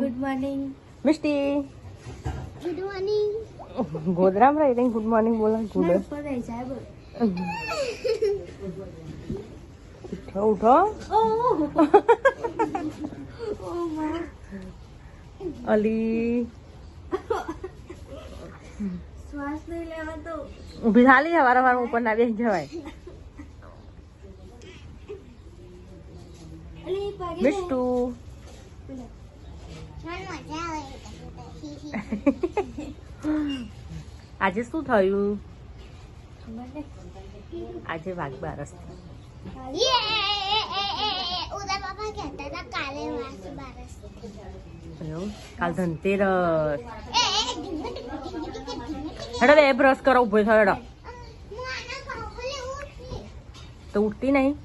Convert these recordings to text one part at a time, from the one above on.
Good morning મિષ્ટી good morning ગોદરામ રહી good morning બોલા good ઉપર રહી જાય બોલ ઉઠો ઉઠો ઓ માં અલી શ્વાસ નહીં લેવા તો ઊભી થાલી હવાર હવાર ઉપર ના બેસી જવાય અલી પગે મિષ્ટુ આજે શું થયું આજે વાઘ બારસ કાલ ધનતેરસ હેડો બે બ્રશ કરો ઉભો થયો હેડો તો ઉઠતી નહીં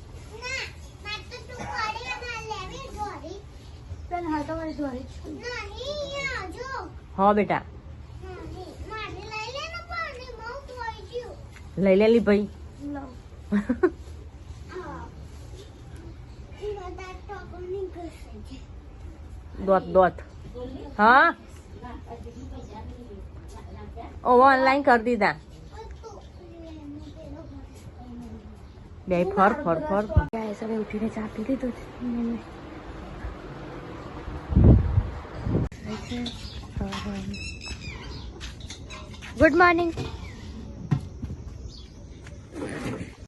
હા બેટા લઈ લેલી ભાઈ દોત દોત હા ઓ ઓનલાઈન કરી દીધા બે ફર ફર ફર હવે ઉઠીને ચા પી લીધું ગુડ મોર્નિંગ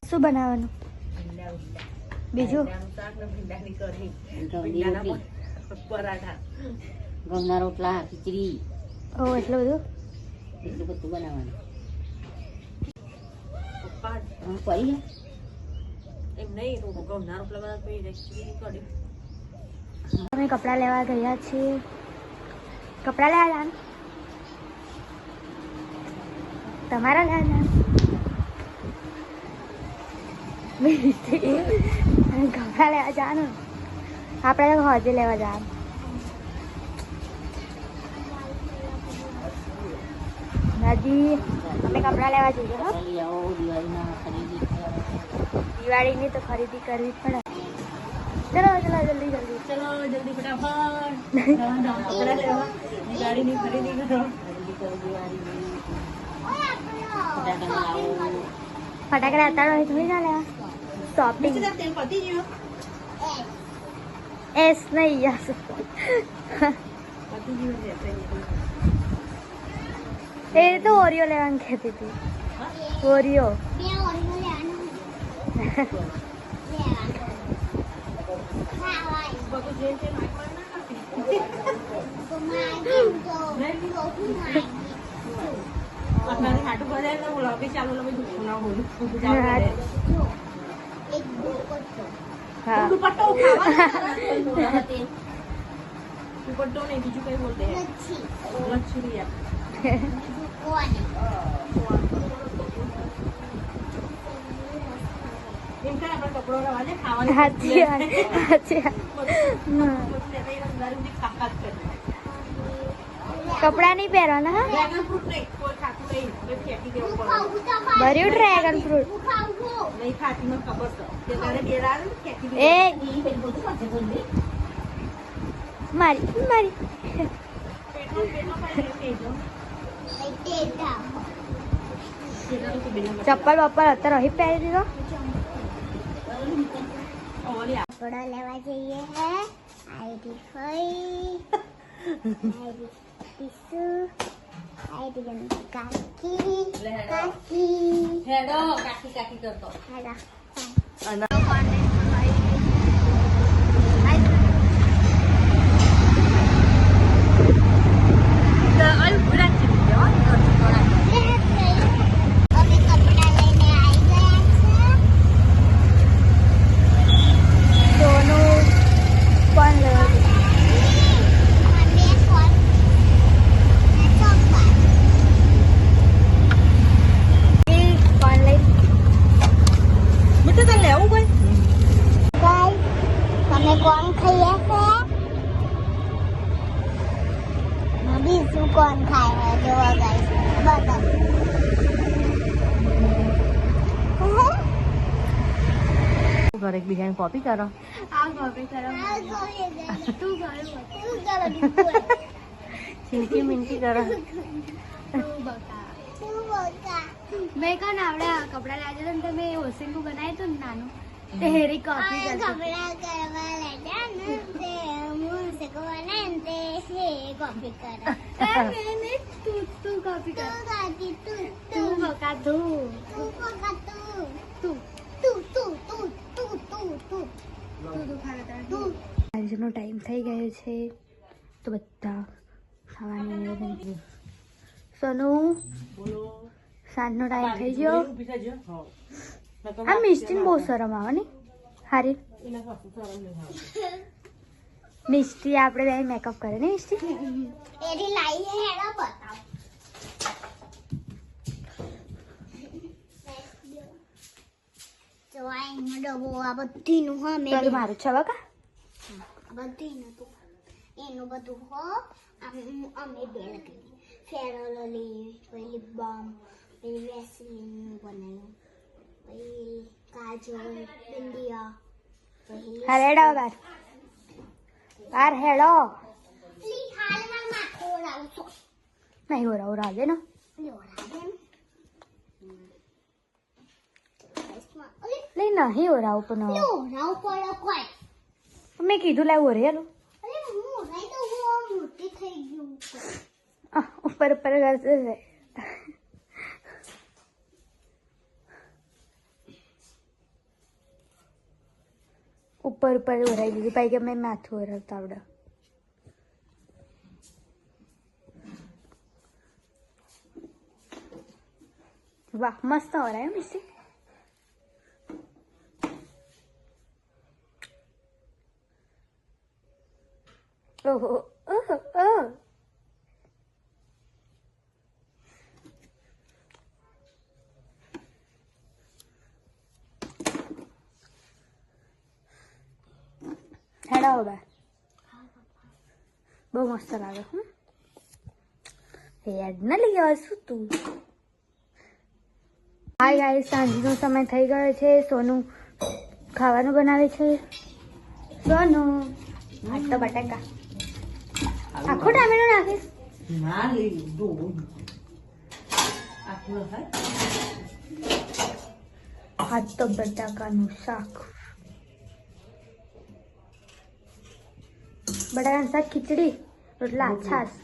શું બનાવવાનું બીજું ઘઉંના રોટલા ખીચડી ઓ એટલું બધું બનાવવાનું પડી અમે કપડાં લેવા ગયા છીએ કપડાં લેવા જવાનું તમારા લેવા જવાનું કપડાં લેવા જવાનું આપણે તો હોજે લેવા જવાનું દાદી અમે કપડાં લેવા જઈએ હો દિવાળીની તો ખરીદી કરવી જ પડે ચલો ચલો જલ્દી જલ્દી ચલો જલ્દી ફટાફટ કપડા લેવા ગાડીની ખરીદી કરો ફટાકડા અત્યારે હોય થોડી ના લેવા શોપિંગ તેલ પતી ગયું એસ નહીં યસ પતી ગયું એ તો ઓરિયો લેવાનું કહેતી હતી ઓરિયો હા દુપટ્ટો નહીં બીજું કઈ બોલતે લચ્છુરી સાચી વાત સાચી કપડા નહીં પહેરવાના હા ભર્યું ડ્રેગન ફ્રૂટ એ મારી મારી ચપ્પલ બપ્પલ અત્યારે અહીં પહેરી દીધો કપડા લેવા જઈએ હે આઈડી ફઈ આઈડી ટીસુ આઈડી કાકી કાકી હેડો કાકી કાકી કરતો હેડા કોણ ખાય જોવા ગાઈસ બતાવ ઘરે એકબીજાને કોપી કરો આ કોપી કરો તું કરો ચીમકી મિંકી કરો. મેં કહો ને આપણે કપડા લાવ્યા હતા ને તમે ઓસિંગું બનાવ્યું હતું ને નાનું તે હેરી કોપી કરતો. તું કોપી કર. તું બકા આજનો ટાઈમ થઈ ગયો છે તો બધા ખાવાની. સોનું સાંજનો ટાઈમ થઈ ગયો. આ મિસ્ટીને બહુ શરમ આવે ને હારી. મિસ્ટી આપણે બે મેકઅપ કરે ને મિસ્ટી. મારું છે બકા એનું બધું હો અમે બે લગી ફેરોલી પછી લિપ બામ પછી વેસલીન બનાવ્યું પછી કાજલ બિંદિયા પછી હેડો બાર હેડો હાલમાં માથું ઓળાવશો નહીં ઓરાવે ને નહીં નહીં ઓરાવું પણ ઓળાવ પડો કોઈ મેં કીધું લાવ ઓરેલું અરે હું ઓળાઈ તો હું મોટી થઈ ગયું ઉપર ઉપર કરશે. ઉપર ઉપર ઓરાઈ દીધી પાઈ કે મેં માથું ઓરાવતા આવડે. વાહ મસ્ત ઓરાય મિસ્ટી. ઓહો ઓહો ઓહ હેડો હવે બહુ મસ્ત લાગે. હેડ ન લઈ આવશું તું. હાય હાય સાંજનો સમય થઈ ગયો છે. સોનું ખાવાનું બનાવે છે. સોનું આજ તો બટાકા આખો ટામેટો નાખીશ. આજ તો બટાકાનું શાક. બટાકાનું શાક, ખીચડી, રોટલા, છાશ.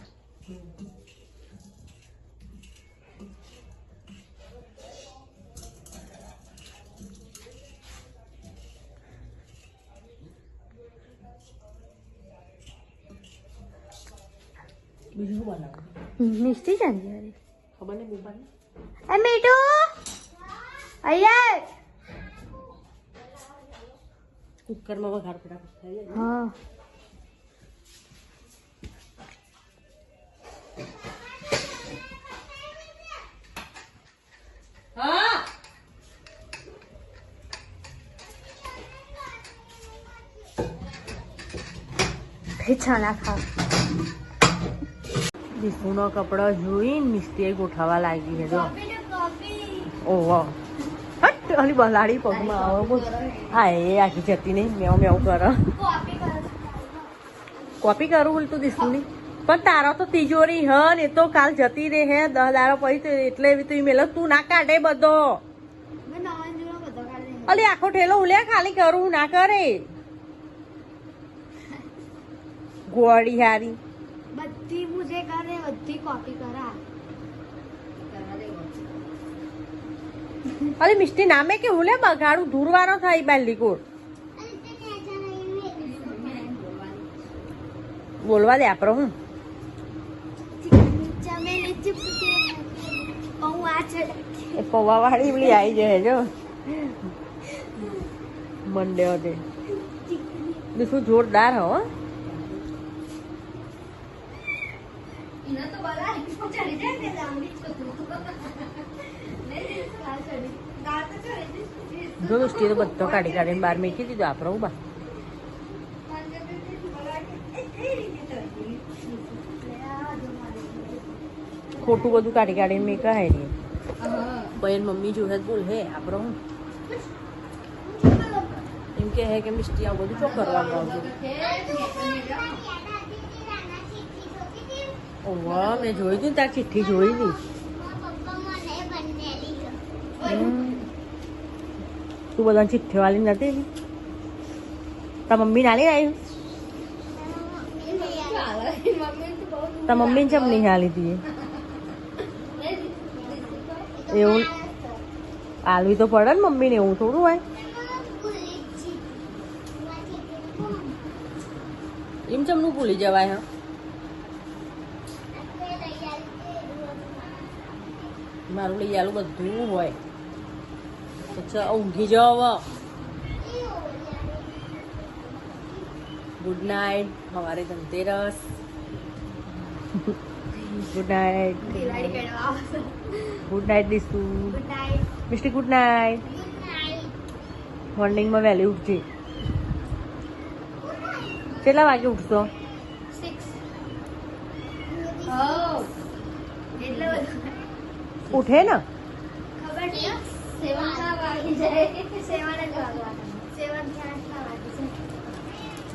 બીજું બનાવ મિસ્ટી ચાંદી ખબર નહીં મોબાઈલ એ મીઠું અહીંયા કુકરમાં વઘાર ફટાફટ થઈ જાય. હા હા કઈ છાના ખાવ. દીસુનો કપડો જોઈને મિસ્ટીએ ગોઠવવા લાગી છે જો. ઓહો હટ અલી બલાડી પગમાં આવે બોલ. હા એ આખી જતી નહીં મેવ મેવ કરે. કોપી કરું બોલતું દીસુની પણ તારો તો તિજોરી હ ને એ તો કાલ જતી રહે હે 10 દાડા પછી એટલે એવી તું મેલો તું ના કાઢે બધો. અલી આખો ઠેલો ઉલે ખાલી કરું ના કરે ગોળી હારી. બધી મુજે કરે બધી કોપી કરા. અરે મિસ્ટી નામે કે હું લે બગાડું ધૂરવારો થાય બાલી કોર બોલવા દે આપડે હું એ પૌવા વાળી પેલી આવી જાય જો મંડે હતી શું જોરદાર હો. જો મિસ્ટી તો બધો કાઢી કાઢીને બહાર મૂકી દીધો આપડે ઉભા. ખોટું બધું કાઢી કાઢીને મેં કહે નહીં બહેન મમ્મી જોડે બોલ હે આપડે હું એમ કે હે કે મિસ્ટી આવું બધું શું કરવાનું આવતું. ઓવા મેં જોઈ હતી ને તાર ચિઠ્ઠી જોઈ હતી. પપ્પા મને બંનેલી છે તું બધા ચિઠ્ઠી વાળી નથી એની? તાર મમ્મી નાલી આવી? તાર મમ્મીને ચમ નહીં હાલી હતી એ? એવું આલવી તો પડે ને મમ્મીને, એવું થોડું હોય. એમ ચમનું ભૂલી જવાય. હા મારું લઈ આલું બધું હોય. અચ્છા ઊંઘી જાઓ હવે. Good night. સવારે Dhanteras. Good night. Good night Disu. Misty good night. મોર્નિંગમાં વહેલી ઉઠજે. કેટલા વાગે ઉઠશો? ઉઠે ને?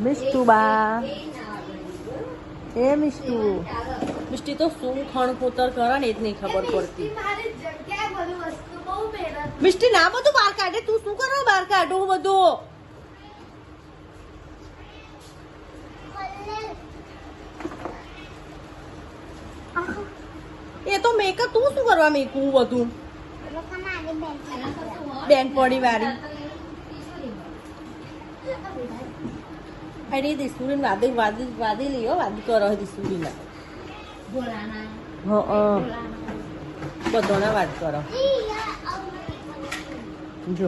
મિસ્ટુ બા. એ મિસ્ટુ. મિસ્ટી તો શું ખણ પોતર કરે ને એ જ નહીં ખબર પડતી. મિસ્ટી ના બધું બહાર કાઢે. તું શું કરવા બહાર કાઢું બધું? એ તો મેકઅપ તું શું કરવા મેકવું બધું? બેન પડી વાળી. અરે દિસુરી વાદી વાદી વાદી લીયો વાદી કરો દિસુરી ના. હા બધાના વાત કરો. જો